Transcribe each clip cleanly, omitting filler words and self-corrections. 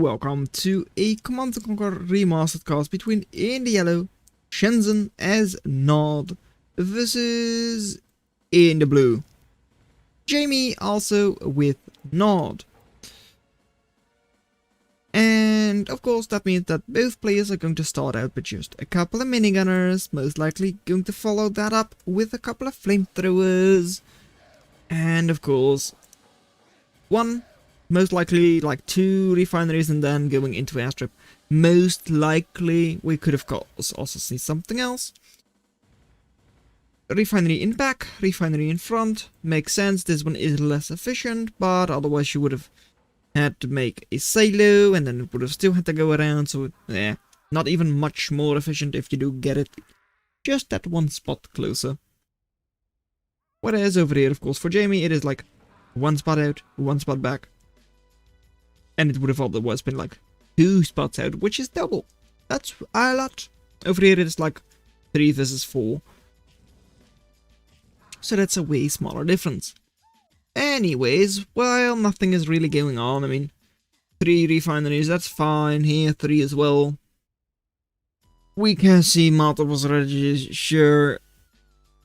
welcome to a Command & Conquer Remastered Cast between in the yellow, Chensen as Nod versus in the blue, Jamie also with Nod. And of course that means that both players are going to start out with just a couple of minigunners, most likely going to follow that up with a couple of flamethrowers, and of course most likely like 2 refineries and then going into airstrip. Most likely we could have also seen something else. Refinery in back, refinery in front. Makes sense, this one is less efficient, but otherwise you would have had to make a silo and then it would have still had to go around, so yeah, not even much more efficient if you do get it just that one spot closer. Whereas over here, of course, for Jamie it is like 1 spot out, 1 spot back. And it would have otherwise been like 2 spots out, which is double. That's a lot. Over here it is like 3 versus 4. So that's a way smaller difference. Anyways, well, nothing is really going on. I mean, 3 refineries, that's fine. Here, 3 as well. We can see Malta was already sure.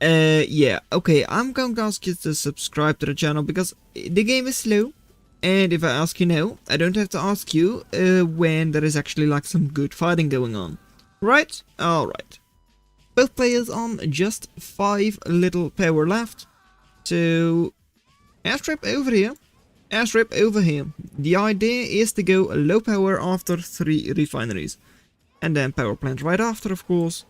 Yeah, okay, I'm going to ask you to subscribe to the channel because the game is slow. And if I ask you now, I don't have to ask you when there is actually like some good fighting going on. Right? Alright. Both players on just 5 little power left. So, airstrip over here, airstrip over here. The idea is to go low power after 3 refineries. And then power plant right after, of course,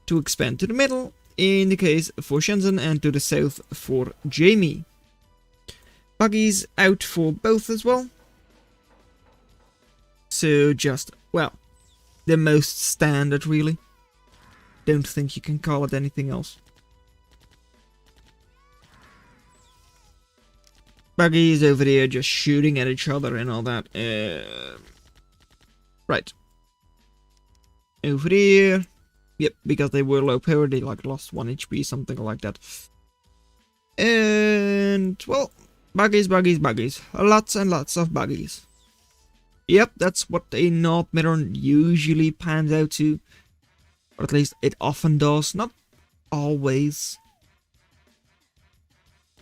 to expand to the middle, in the case for Chensen, and to the south for Jamie. Buggies out for both as well. So just, well, the most standard really. Don't think you can call it anything else. Buggies over there just shooting at each other and all that. Right. Over here. Yep, because they were low power, they like lost 1 HP, something like that. And, well, buggies, buggies, buggies. Lots and lots of buggies. Yep, that's what a North Mirror usually pans out to. Or at least it often does, not always.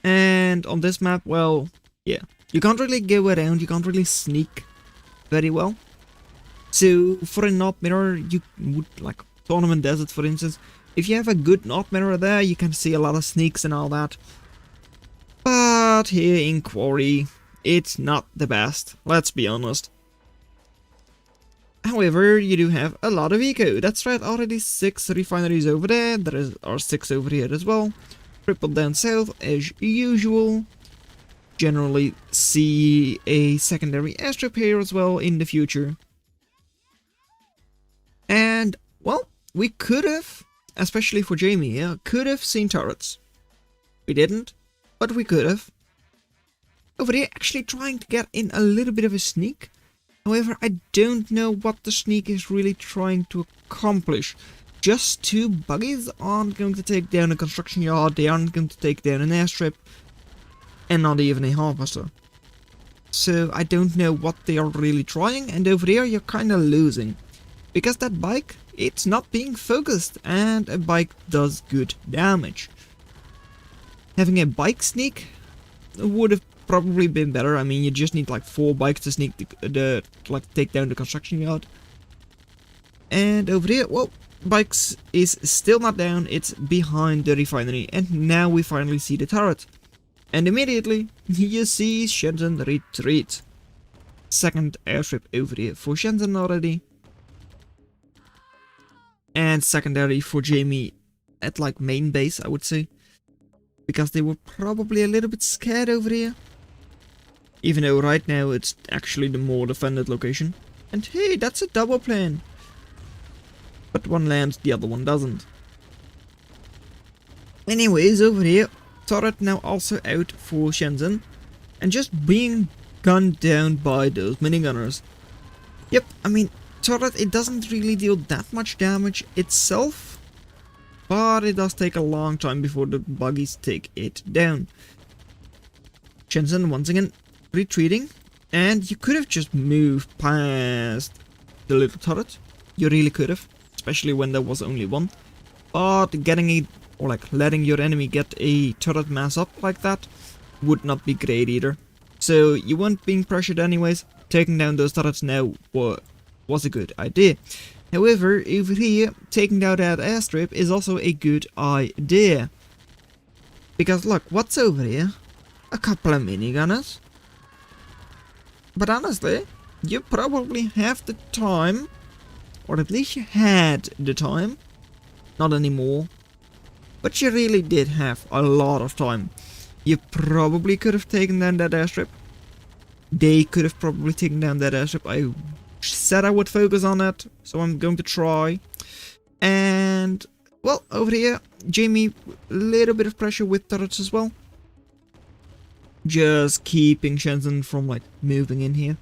And on this map, well, yeah. You can't really go around, you can't really sneak very well. So, for a North Mirror, you would, like, Tournament Desert for instance, if you have a good North Mirror there, you can see a lot of sneaks and all that. But here in Quarry, it's not the best, let's be honest. However, you do have a lot of eco. That's right, already 6 refineries over there. There are 6 over here as well. Triple down south as usual. Generally see a secondary airstrip here as well in the future. And, well, we could have, especially for Jamie here, could have seen turrets. We didn't. But we could have. Over there actually trying to get in a little bit of a sneak. However, I don't know what the sneak is really trying to accomplish. Just 2 buggies aren't going to take down a construction yard, they aren't going to take down an airstrip, and not even a harvester. So I don't know what they are really trying, and over there you're kinda losing. Because that bike, it's not being focused, and a bike does good damage. Having a bike sneak would have probably been better. I mean, you just need like 4 bikes to sneak take down the construction yard. And over here, well, bikes is still not down, it's behind the refinery, and now we finally see the turret. And immediately, you see Chensen retreat. 2nd airstrip over here for Chensen already. And secondary for Jamie at like main base, I would say. Because they were probably a little bit scared over here. Even though right now it's actually the more defended location. And hey, that's a double plane. But one lands, the other one doesn't. Anyways, over here, turret now also out for Chensen. And just being gunned down by those minigunners. Yep, I mean, turret, it doesn't really deal that much damage itself. But it does take a long time before the buggies take it down. Chensen once again retreating. And you could have just moved past the little turret. You really could have, especially when there was only one. But getting it, or like letting your enemy get a turret mass up like that would not be great either. So you weren't being pressured anyways. Taking down those turrets now was a good idea. However, over here, taking down that airstrip is also a good idea. Because look, what's over here? A couple of minigunners. But honestly, you probably have the time, or at least you had the time. Not anymore. But you really did have a lot of time. You probably could have taken down that airstrip. They could have probably taken down that airstrip. I said I would focus on it, so I'm going to try. And, well, over here, Jamie, a little bit of pressure with turrets as well. Just keeping Chensen from, like, moving in here.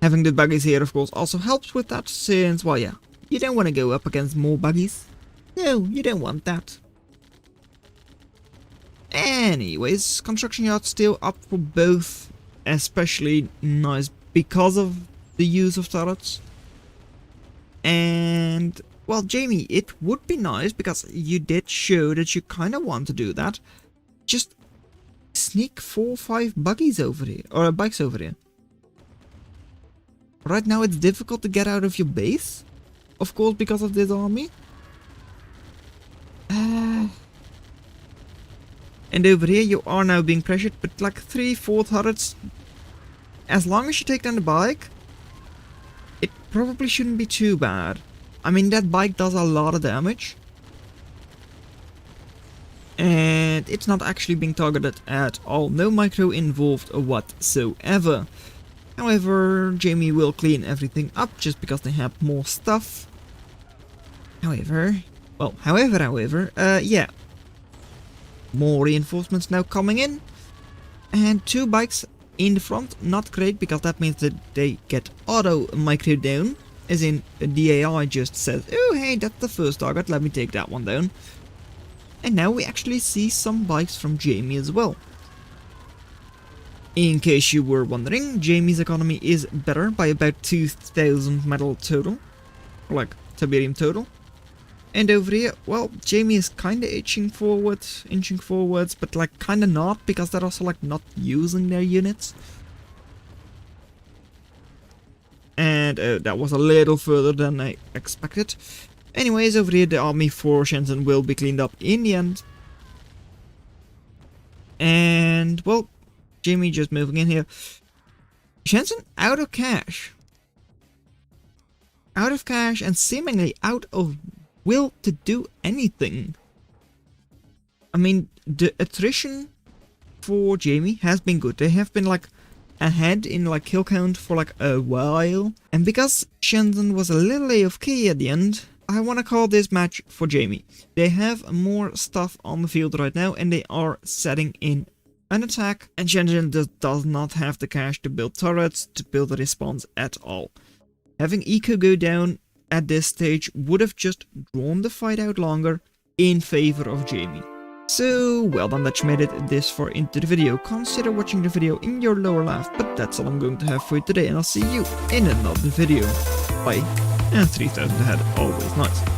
Having the buggies here, of course, also helps with that, since, well, yeah, you don't want to go up against more buggies. No, you don't want that. Anyways, construction yard still up for both, especially nice because of the use of turrets. And, well, Jamie, it would be nice, because you did show that you kind of want to do that. Just sneak 4 or 5 buggies over here, or bikes over here. Right now it's difficult to get out of your base, of course, because of this army. And over here you are now being pressured, but like 3-4 turrets, as long as you take down the bike, it probably shouldn't be too bad. I mean, that bike does a lot of damage. And it's not actually being targeted at all. No micro involved whatsoever. However, Jamie will clean everything up just because they have more stuff. However, yeah. More reinforcements now coming in. And 2 bikes in the front. Not great, because that means that they get auto micro down. As in, the AI just says, oh hey, that's the first target, let me take that one down. And now we actually see some bikes from Jamie as well. In case you were wondering, Jamie's economy is better by about 2,000 metal total. Or like, Tiberium total. And over here, well, Jamie is kinda inching forwards, but like kinda not, because they're also like not using their units. And that was a little further than I expected. Anyways, over here the army for Chensen will be cleaned up in the end. And, well, Jamie just moving in here. Chensen out of cash. Out of cash and seemingly out of will to do anything. I mean, the attrition for Jamie has been good. They have been like ahead in like kill count for like a while. And because Chensen was a little AFK at the end, I want to call this match for Jamie. They have more stuff on the field right now and they are setting in an attack. And Chensen does not have the cash to build turrets, to build a response at all. Having eco go down at this stage would have just drawn the fight out longer in favor of Jamie. So, well done that you made it this far into the video. Consider watching the video in your lower left, but that's all I'm going to have for you today, and I'll see you in another video. Bye, and 3000 ahead, always nice.